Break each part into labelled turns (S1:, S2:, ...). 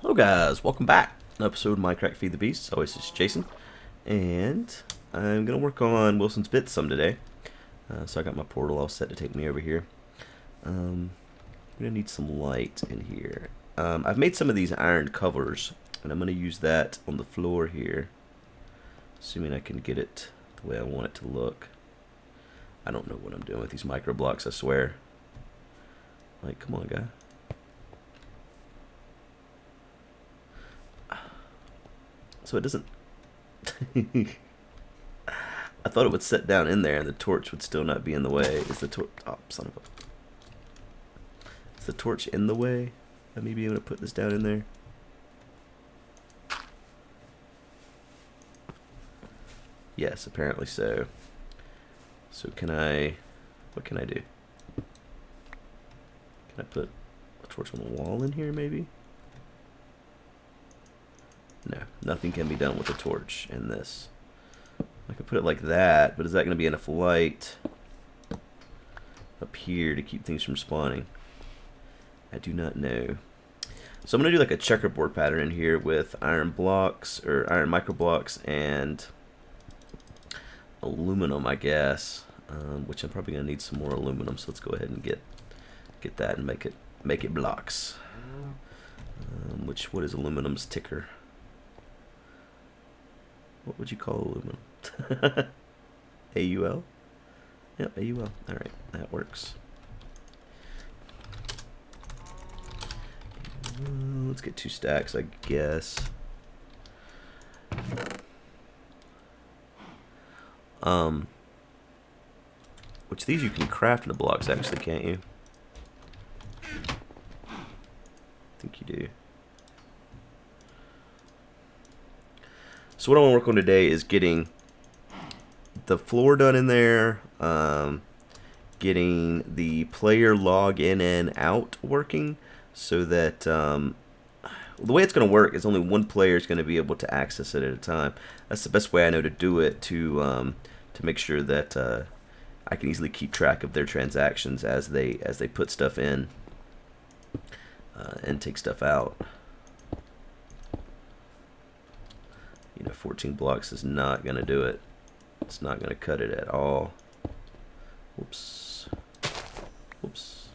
S1: Hello guys, welcome back. An episode of Mindcrack FTB. As always, it's Jason, and I'm gonna work on Wilson's Bits some today. So I got my portal all set to take me over here. I'm gonna need some light in here. I've made some of these iron covers, and I'm gonna use that on the floor here, assuming I can get it the way I want it to look. I don't know what I'm doing with these micro blocks, I swear. Like, come on, guy. So it doesn't... I thought it would set down in there and the torch would still not be in the way. Is the torch... Oh, son of a... Is the torch in the way? Let me be able to put this down in there. Yes, apparently so. So can I... What can I do? Can I put a torch on the wall in here, maybe? No, nothing can be done with a torch in this. I could put it like that, but is that going to be enough light up here to keep things from spawning? I do not know. So I'm going to do like a checkerboard pattern in here with iron blocks, or iron micro blocks, and aluminum, I guess. Which I'm probably going to need some more aluminum, so let's go ahead and get that and make it blocks. What is aluminum's ticker? What would you call aluminum? AUL? Yep, AUL. Alright, that works. Let's get 2 stacks, I guess. Which these you can craft in the blocks, actually, can't you? I think you do. So what I want to work on today is getting the floor done in there, getting the player log in and out working, so that the way it's going to work is only one player is going to be able to access it at a time. That's the best way I know to do it, to make sure that I can easily keep track of their transactions as they put stuff in and take stuff out. You know, 14 blocks is not going to do it. It's not going to cut it at all. Whoops. Whoops.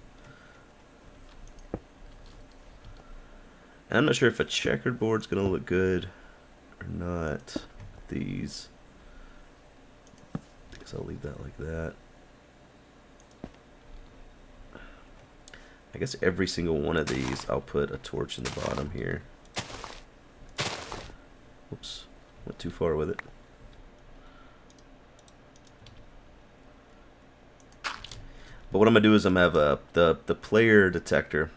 S1: And I'm not sure if a checkered board's going to look good or not. These. I guess I'll leave that like that. I guess every single one of these, I'll put a torch in the bottom here. Whoops. Went too far with it. But what I'm gonna do is I'm gonna have the player detector.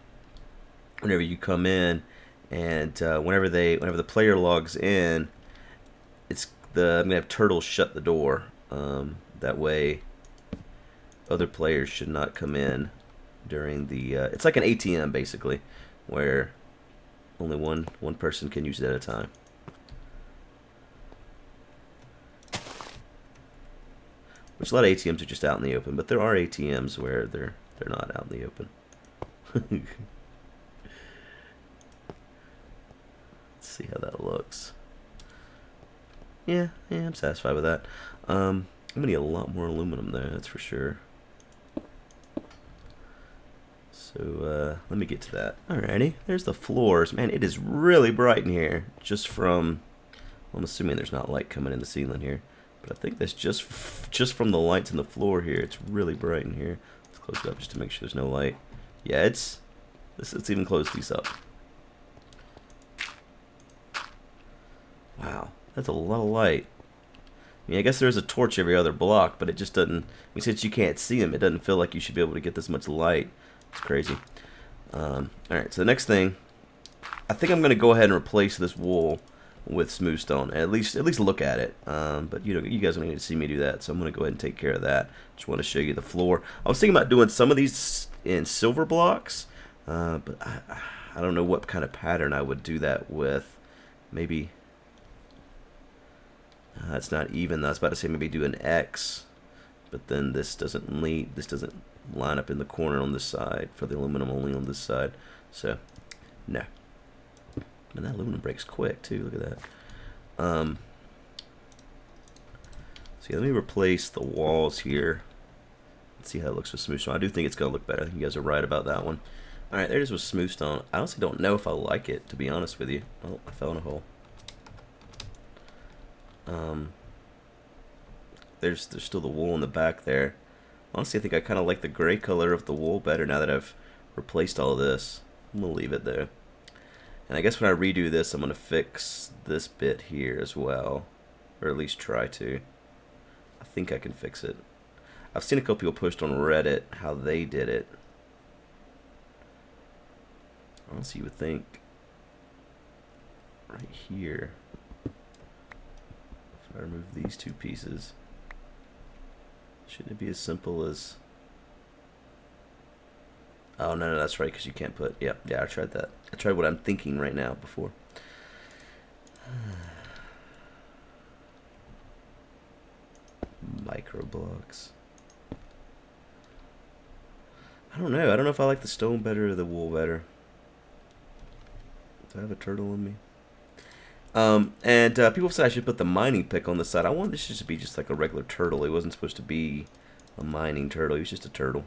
S1: Whenever you come in, and whenever the player logs in, I'm gonna have turtles shut the door. That way, other players should not come in during the. It's like an ATM basically, where only one person can use it at a time. Which a lot of ATMs are just out in the open, but there are ATMs where they're not out in the open. Let's see how that looks. Yeah, I'm satisfied with that. I'm gonna need a lot more aluminum there, that's for sure. So let me get to that. Alrighty, there's the floors. Man, it is really bright in here. Just from, well, I'm assuming there's not light coming in the ceiling here. But I think that's just from the lights in the floor here. It's really bright in here. Let's close it up just to make sure there's no light. Yeah, let's even close these up. Wow, that's a lot of light. I mean, I guess there's a torch every other block, but it just doesn't. I mean, since you can't see them, it doesn't feel like you should be able to get this much light. It's crazy. All right, so the next thing, I think I'm gonna go ahead and replace this wool with smooth stone. At least look at it. But you know, you guys don't need to see me do that, so I'm gonna go ahead and take care of that. Just want to show you the floor. I was thinking about doing some of these in silver blocks, but I don't know what kind of pattern I would do that with. Maybe that's not even. I was about to say maybe do an X, but then this doesn't line up in the corner on this side for the aluminum, only on this side. So no. And that aluminum breaks quick too. Look at that. So yeah, let me replace the walls here. Let's see how it looks with smooth stone. I do think it's gonna look better. I think you guys are right about that one. All right, there it is with smooth stone. I honestly don't know if I like it, to be honest with you. Oh, I fell in a hole. There's still the wool in the back there. Honestly, I think I kind of like the gray color of the wool better now that I've replaced all of this. I'm gonna leave it there. And I guess when I redo this, I'm gonna fix this bit here as well, or at least try to. I think I can fix it. I've seen a couple people post on Reddit how they did it. Honestly, you would think right here, if I remove these two pieces, shouldn't it be as simple as... Oh, no, that's right, because you can't put... Yeah, I tried that. I tried what I'm thinking right now before. Micro blocks. I don't know. I don't know if I like the stone better or the wool better. Do I have a turtle in me? And people said I should put the mining pick on the side. I wanted this just to be just like a regular turtle. It wasn't supposed to be a mining turtle. It was just a turtle.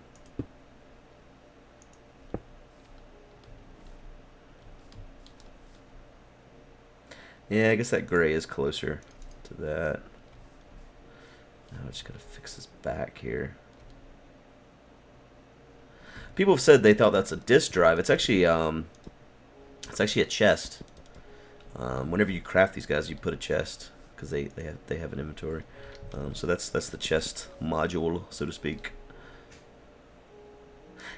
S1: Yeah, I guess that gray is closer to that. Now I just gotta fix this back here. People have said they thought that's a disk drive. It's actually a chest. Whenever you craft these guys, you put a chest because they have an inventory. So that's the chest module, so to speak.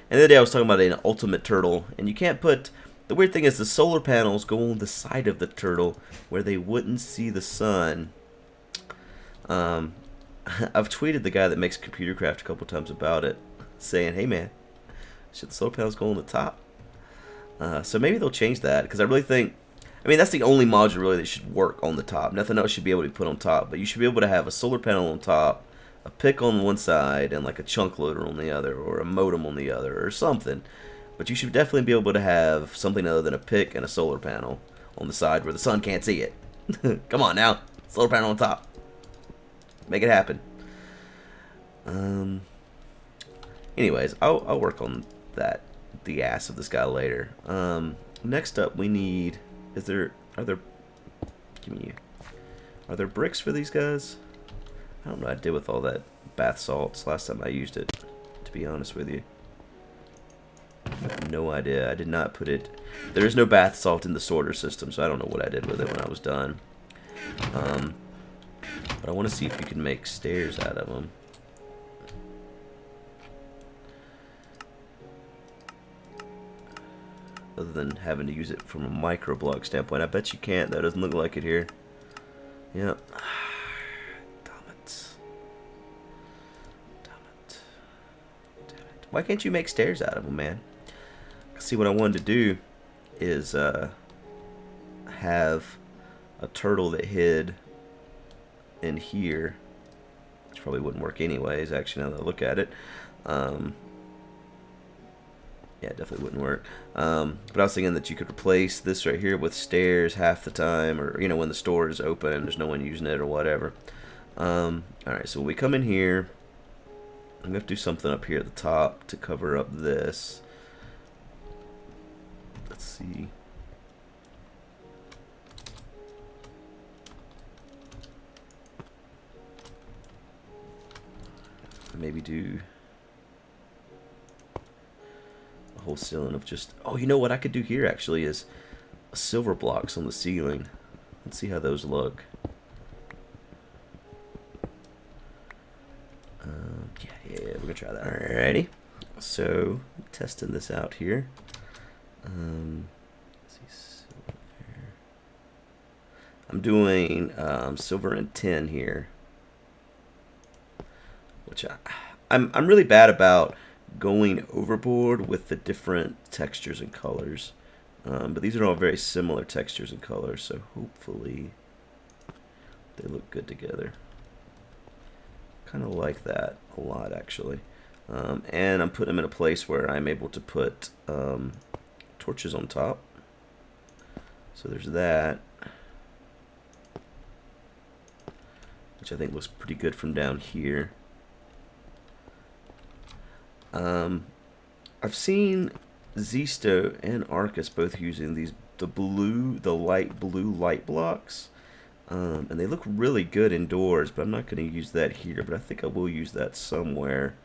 S1: And the other day I was talking about an ultimate turtle, and you can't put. The weird thing is the solar panels go on the side of the turtle where they wouldn't see the sun. I've tweeted the guy that makes computer craft a couple times about it, saying, "Hey man, should the solar panels go on the top?" So maybe they'll change that, because I really think, I mean, that's the only module really that should work on the top. Nothing else should be able to be put on top, but you should be able to have a solar panel on top, a pick on one side, and like a chunk loader on the other, or a modem on the other, or something. But you should definitely be able to have something other than a pick and a solar panel on the side where the sun can't see it. Come on now, solar panel on top. Make it happen. Anyways, I'll work on that, the ass of this guy later. Next up, we need. Are there bricks for these guys? I don't know what I did with all that bath salts last time I used it, to be honest with you. I have no idea. I did not put it. There is no bath salt in the sorter system, so I don't know what I did with it when I was done. But I want to see if you can make stairs out of them. Other than having to use it from a micro block standpoint. I bet you can't. That doesn't look like it here. Yep. Damn it. Why can't you make stairs out of them, man? See, what I wanted to do is have a turtle that hid in here, which probably wouldn't work anyways, actually, now that I look at it. Yeah, it definitely wouldn't work. But I was thinking that you could replace this right here with stairs half the time, or, you know, when the store is open and there's no one using it or whatever. Alright, so when we come in here, I'm going to have to do something up here at the top to cover up this. Let's see. Maybe do a whole ceiling of just... Oh, you know what I could do here actually is silver blocks on the ceiling. Let's see how those look. Yeah, we're gonna try that. Alrighty. So, testing this out here. Let's see, silver. I'm doing silver and tin here, which I'm really bad about going overboard with the different textures and colors. But these are all very similar textures and colors, so hopefully they look good together. Kind of like that a lot, actually. And I'm putting them in a place where I'm able to put torches on top. So there's that, which I think looks pretty good from down here. I've seen Zisto and Arcus both using the light blue light blocks, and they look really good indoors. But I'm not going to use that here. But I think I will use that somewhere,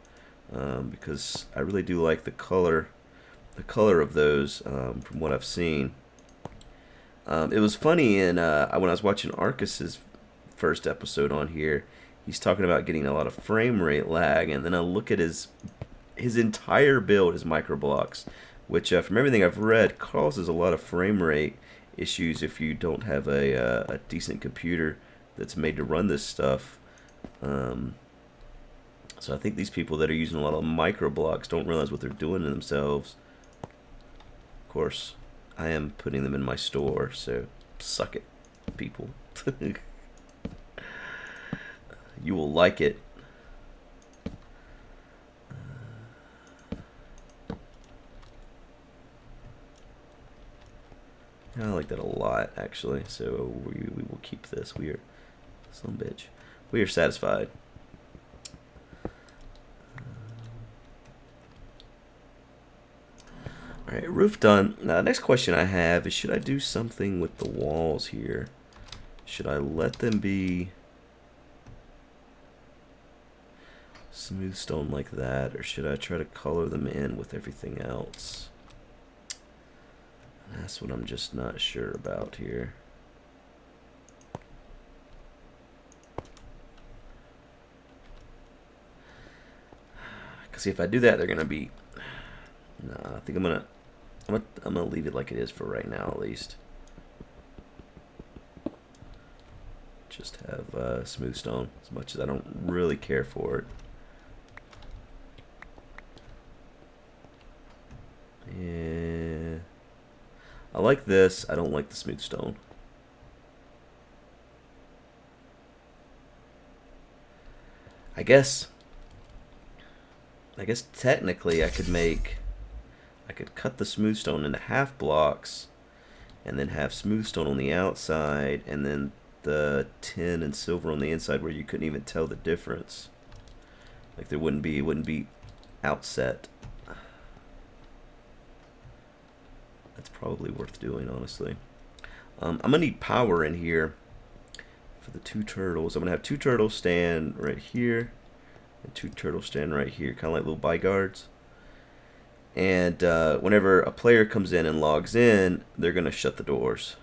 S1: because I really do like the color of those, from what I've seen. It was funny when I was watching Arcus's first episode on here. He's talking about getting a lot of frame rate lag, and then I look at his entire build is microblocks, which from everything I've read causes a lot of frame rate issues if you don't have a decent computer that's made to run this stuff. So I think these people that are using a lot of microblocks don't realize what they're doing to themselves. Of course, I am putting them in my store, so suck it, people. You will like it. I like that a lot, actually. So we will keep this. We are some bitch. We are satisfied. All right, roof done. Now, next question I have is: should I do something with the walls here? Should I let them be smooth stone like that, or should I try to color them in with everything else? That's what I'm just not sure about here. Cause see, if I do that, they're gonna be. Nah, I think I'm gonna leave it like it is for right now, at least. Just have smooth stone, as much as I don't really care for it. Yeah. I like this. I don't like the smooth stone. I guess technically I could cut the smooth stone into half blocks and then have smooth stone on the outside and then the tin and silver on the inside where you couldn't even tell the difference. Like it wouldn't be outset. That's probably worth doing, honestly. I'm gonna need power in here for the two turtles. I'm gonna have two turtles stand right here and two turtles stand right here, kind of like little bodyguards. And whenever a player comes in and logs in, they're gonna shut the doors.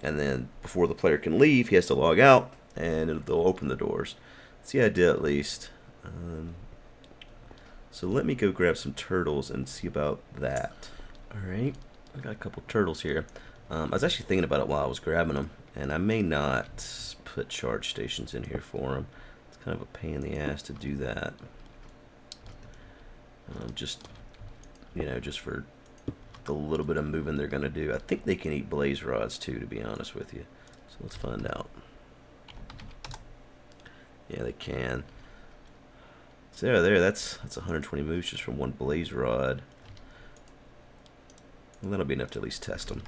S1: And then before the player can leave, he has to log out, and they'll open the doors. That's the idea, at least. So let me go grab some turtles and see about that. Alright, I got a couple turtles here. I was actually thinking about it while I was grabbing them, and I may not put charge stations in here for them. It's kind of a pain in the ass to do that. Just for the little bit of moving they're going to do. I think they can eat blaze rods too, to be honest with you. So let's find out. Yeah, they can. So there, that's 120 moves just from one blaze rod. Well, that'll be enough to at least test them.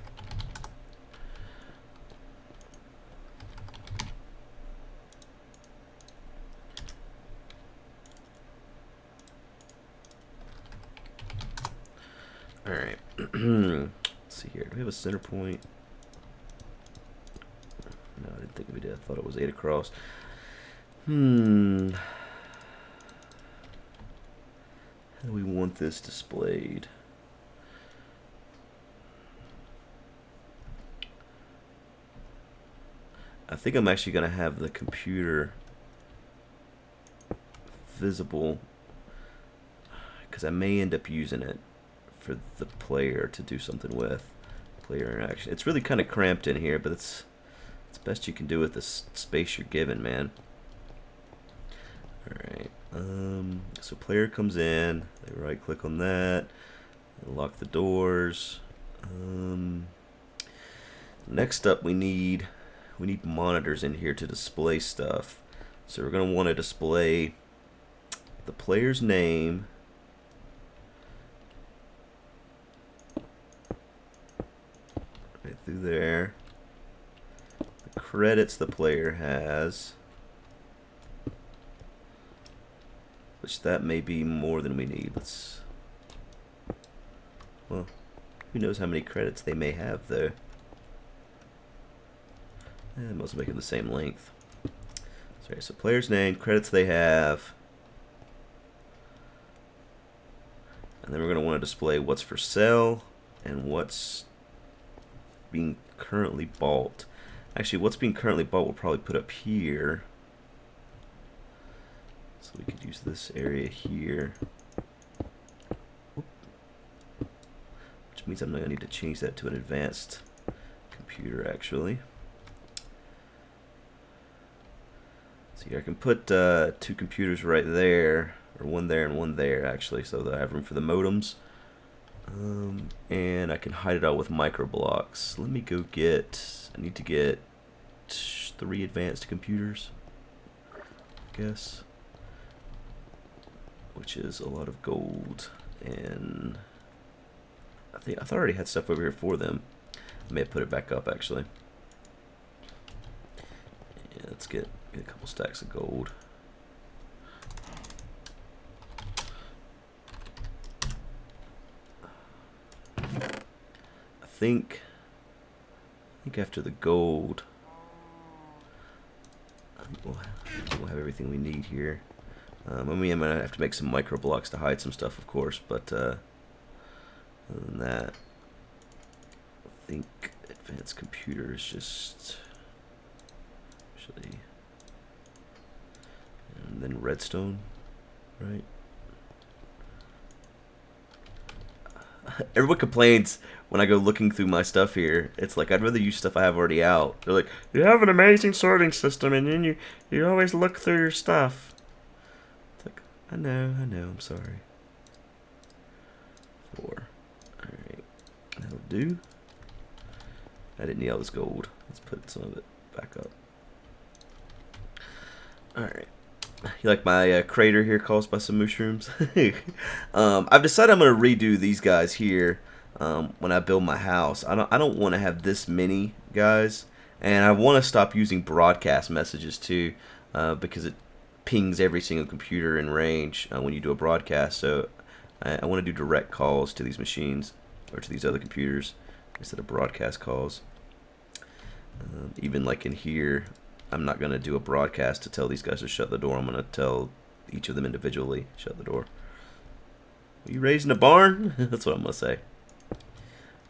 S1: Alright. Let's see here. Do we have a center point? No, I didn't think we did. I thought it was 8 across. How do we want this displayed? I think I'm actually going to have the computer visible, because I may end up using it for the player to do something with. Player interaction. It's really kind of cramped in here, but it's best you can do with the space you're given, man. Alright, so player comes in, they right click on that, lock the doors. Next up we need monitors in here to display stuff. So we're going to want to display the player's name, right through there. The credits the player has, which that may be more than we need. Let's, well, who knows how many credits they may have though. Most make it the same length. Sorry, so player's name, credits they have, and then we're going to want to display what's for sale and what's being currently bought. Actually, what's being currently bought we'll probably put up here. So we could use this area here. Which means I'm not going to need to change that to an advanced computer, actually. So here I can put 2 computers right there, or one there and one there, actually, so that I have room for the modems. And I can hide it out with micro blocks. Let me go get, I need to get 3 advanced computers, I guess, which is a lot of gold. And I thought I already had stuff over here for them. I may have put it back up, actually. Yeah, let's get a couple stacks of gold. I think after the gold, I think we'll have everything we need here. I mean, I'm gonna have to make some micro blocks to hide some stuff, of course, but other than that, I think advanced computer is just actually, and then redstone, right? Everyone complains when I go looking through my stuff here. It's like, I'd rather use stuff I have already out. They're like, you have an amazing sorting system, and then you always look through your stuff. It's like, I know, I'm sorry. 4. Alright, that'll do. I didn't need all this gold. Let's put some of it back up. Alright. You like my crater here caused by some mushrooms? I've decided I'm going to redo these guys here when I build my house. I don't want to have this many guys, and I want to stop using broadcast messages too, because it pings every single computer in range when you do a broadcast. So I want to do direct calls to these machines or to these other computers instead of broadcast calls. Even like in here, I'm not going to do a broadcast to tell these guys to shut the door. I'm going to tell each of them individually, shut the door. Are you raising a barn? That's what I'm going to say.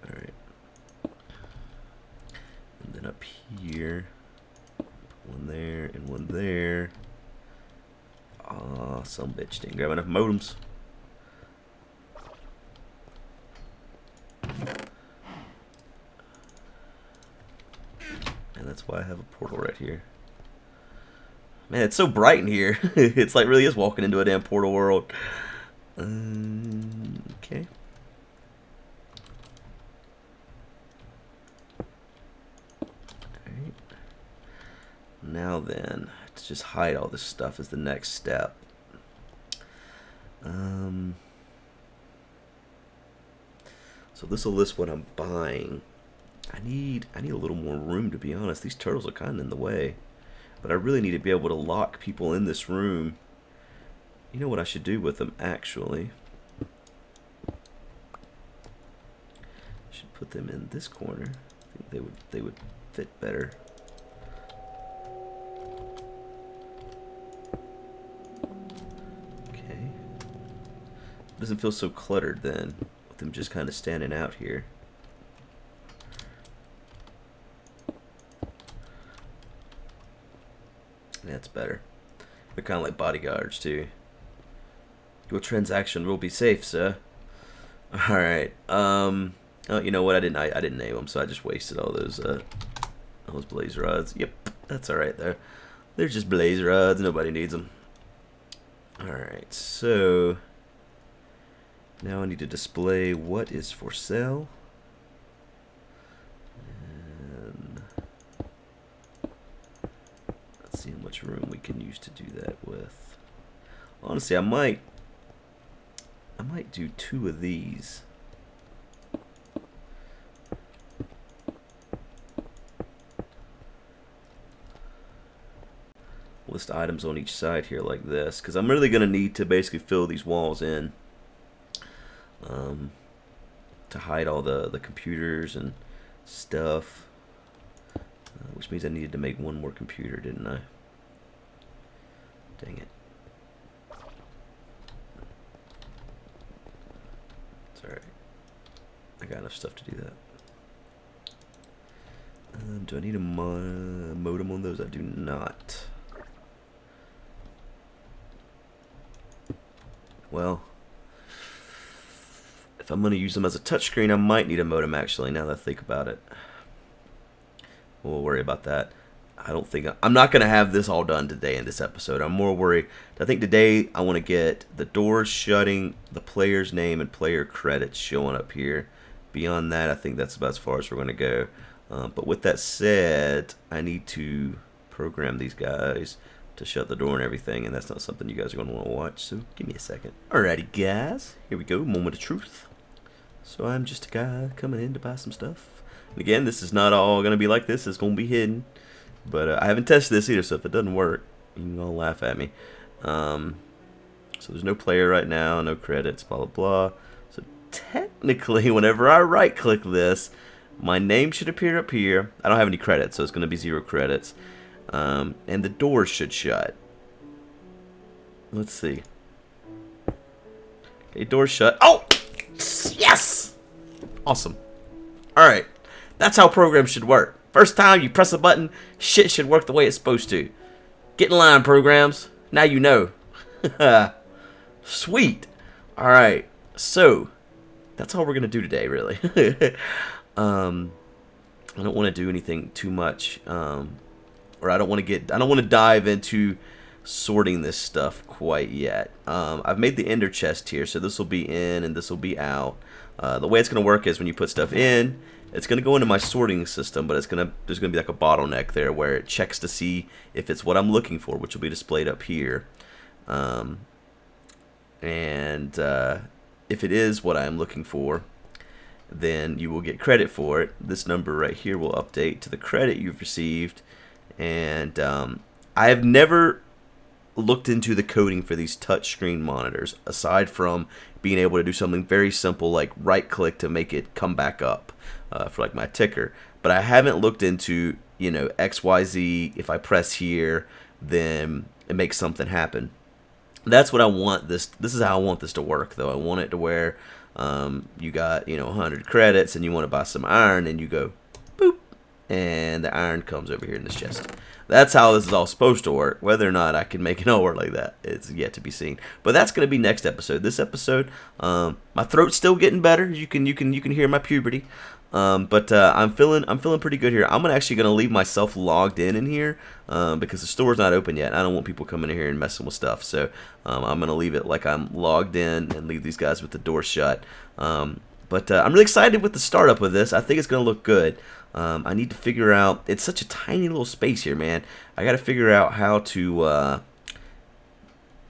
S1: Alright. And then up here, put one there and one there. Aw, some bitch didn't grab enough modems. And that's why I have a portal right here. Man, it's so bright in here. It's like really is walking into a damn portal world. Okay. Alright. Now then, to just hide all this stuff is the next step. So this will list what I'm buying. I need a little more room, to be honest. These turtles are kind of in the way. But I really need to be able to lock people in this room. You know what I should do with them, actually? I should put them in this corner. I think they would fit better. Okay. Doesn't feel so cluttered then, with them just kind of standing out here. That's better. They're kind of like bodyguards too. Your transaction will be safe, sir. All right. Oh, you know what? I didn't name them, so I just wasted all those blaze rods. Yep, that's all right there. They're just blaze rods. Nobody needs them. All right. So now I need to display what is for sale. See how much room we can use to do that with. Honestly, I might do 2 of these. list items on each side here like this, because I'm really going to need to basically fill these walls in to hide all the computers and stuff, which means I needed to make one more computer, didn't I? Dang it. It's alright. I got enough stuff to do that. Do I need a modem on those? I do not. Well, if I'm going to use them as a touchscreen, I might need a modem actually, now that I think about it. We'll worry about that. I'm not going to have this all done today in this episode. I'm more worried. I think today I want to get the doors shutting, the player's name, and player credits showing up here. Beyond that, I think that's about as far as we're going to go. But with that said, I need to program these guys to shut the door and everything, and that's not something you guys are going to want to watch, so give me a second. Alrighty guys, here we go, moment of truth. So I'm just a guy coming in to buy some stuff. And again, this is not all going to be like this, it's going to be hidden. But I haven't tested this either, so if it doesn't work, you can all laugh at me. So there's no player right now, no credits, blah blah blah. So technically, whenever I right click this, my name should appear up here. I don't have any credits, so it's going to be 0 credits. And the doors should shut. Let's see. Okay, doors shut. Oh! Yes! Awesome. Alright. That's how programs should work. First time you press a button, shit should work the way it's supposed to. Get in line, programs. Now you know. Sweet. Alright. So, that's all we're going to do today, really. I don't want to do anything too much, or I don't want to dive into sorting this stuff quite yet. I've made the ender chest here, so this will be in and this will be out. The way it's going to work is when you put stuff in, it's going to go into my sorting system, but there's going to be like a bottleneck there where it checks to see if it's what I'm looking for, which will be displayed up here. If it is what I'm looking for, then you will get credit for it. This number right here will update to the credit you've received. And I have never looked into the coding for these touchscreen monitors, aside from being able to do something very simple like right click to make it come back up for like my ticker. But I haven't looked into, you know, XYZ, if I press here then it makes something happen. That's what I want this is how I want this to work though. I want it to where you got, you know, 100 credits and you want to buy some iron and you go boop and the iron comes over here in this chest. That's how this is all supposed to work. Whether or not I can make it all work like that, it's yet to be seen. But that's going to be next episode. This episode, my throat's still getting better. You can hear my puberty. But I'm feeling pretty good here. I'm actually going to leave myself logged in here because the store's not open yet. I don't want people coming in here and messing with stuff. So I'm going to leave it like I'm logged in and leave these guys with the door shut. But I'm really excited with the startup of this. I think it's going to look good. I need to figure out, it's such a tiny little space here, man. I got to figure out how to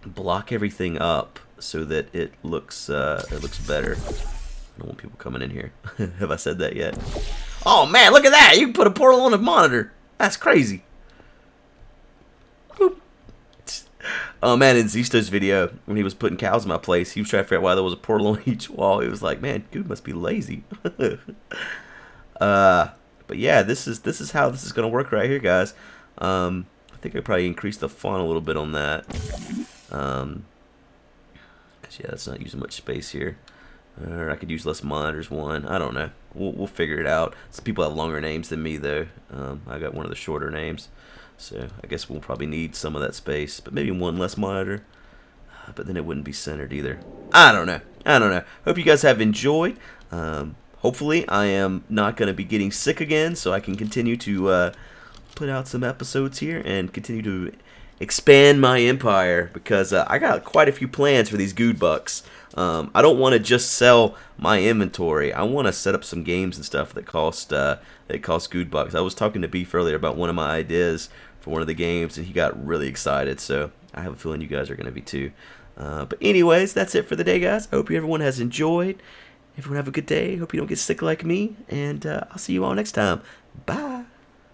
S1: block everything up so that it looks better. I don't want people coming in here. Have I said that yet? Oh man, look at that! You can put a portal on a monitor. That's crazy. Boop. Oh man, in Zisto's video, when he was putting cows in my place, he was trying to figure out why there was a portal on each wall. He was like, man, Guude must be lazy. But yeah, this is how this is gonna work right here, guys. I think I probably increased the font a little bit on that. 'Cause yeah, that's not using much space here. Or I could use less monitors. I don't know. We'll figure it out. Some people have longer names than me though. I got one of the shorter names, so I guess we'll probably need some of that space. But maybe one less monitor. But then it wouldn't be centered either. I don't know. Hope you guys have enjoyed. Hopefully I am not going to be getting sick again, so I can continue to put out some episodes here and continue to expand my empire, because I got quite a few plans for these Guude bucks. I don't want to just sell my inventory. I want to set up some games and stuff that cost Guude bucks. I was talking to Beef earlier about one of my ideas for one of the games, and he got really excited. So I have a feeling you guys are going to be too. But anyways, that's it for the day, guys. I hope everyone has enjoyed. Everyone have a good day. Hope you don't get sick like me, and I'll see you all next time. Bye.